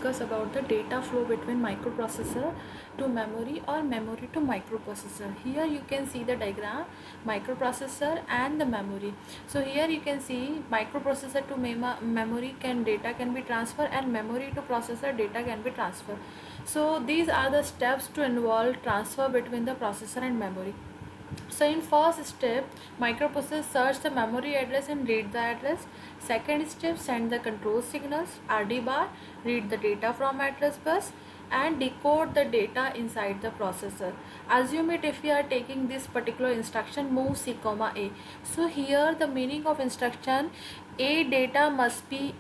discuss about the data flow between microprocessor to memory or memory to microprocessor. Here you can see the diagram, microprocessor and the memory. So here you can see microprocessor to memory data can be transferred, and memory to processor data can be transferred. So these are the steps to involve transfer between the processor and memory. So in first step, microprocessor search the memory address and read the address. Second step, send the control signals RD bar, read the data from address bus and decode the data inside the processor. Assume it if we are taking this particular instruction move C comma A. So here the meaning of instruction A data must be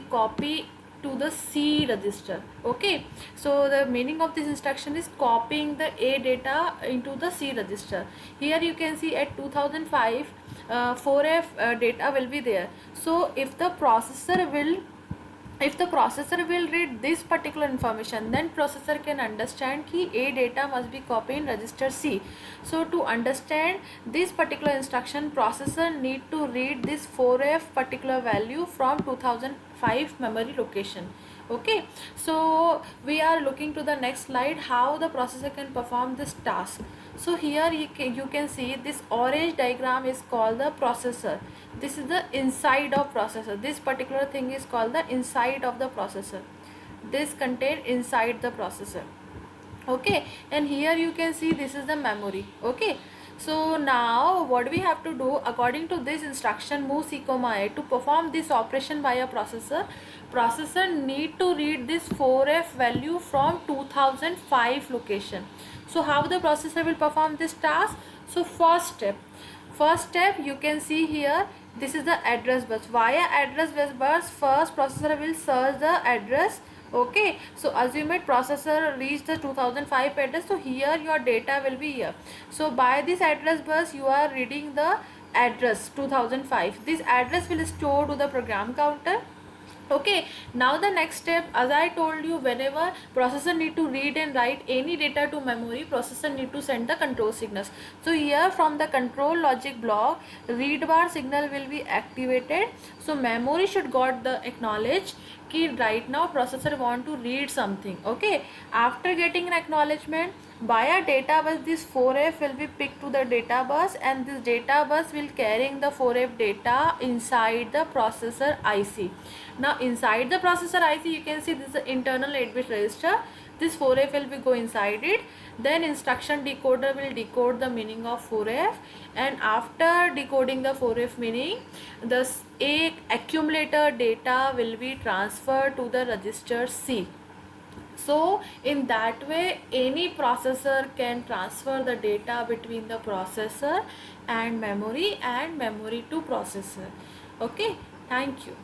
copied to the C register. Okay, so the meaning of this instruction is copying the A data into the C register. Here you can see at 2005 4F data will be there. So if the processor will read this particular information, then processor can understand कि A data must be copied in register C. So to understand this particular instruction, processor need to read this 4F particular value from 2005 memory location. Okay, so we are looking to the next slide, how the processor can perform this task. So here you can see this orange diagram is called the processor. This is the inside of processor. This particular thing is called the inside of the processor. This contain inside the processor. Okay, and here you can see this is the memory. Okay, so now what we have to do according to this instruction move C comma A, to perform this operation by a processor need to read this 4F value from 2005 location. So how the processor will perform this task? So first step you can see here, this is the address bus. Via address bus first processor will search the address. Okay, so assume it processor reached the 2005 address, so here your data will be here. So by this address bus you are reading the address 2005. This address will store to the program counter. Okay, now the next step, as I told you, whenever processor need to read and write any data to memory, processor need to send the control signals. So here from the control logic block, read bar signal will be activated. So memory should got the acknowledge कि right now processor want to read something. Okay, after getting an acknowledgement, via data bus this 4F will be picked to the data bus, and this data bus will carrying the 4F data inside the processor IC. Now inside the processor IC you can see this is the internal 8-bit register. This 4F will be go inside it. Then instruction decoder will decode the meaning of 4F, and after decoding the 4F meaning, the A accumulator data will be transferred to the register C. So in that way any processor can transfer the data between the processor and memory to processor. Okay, thank you.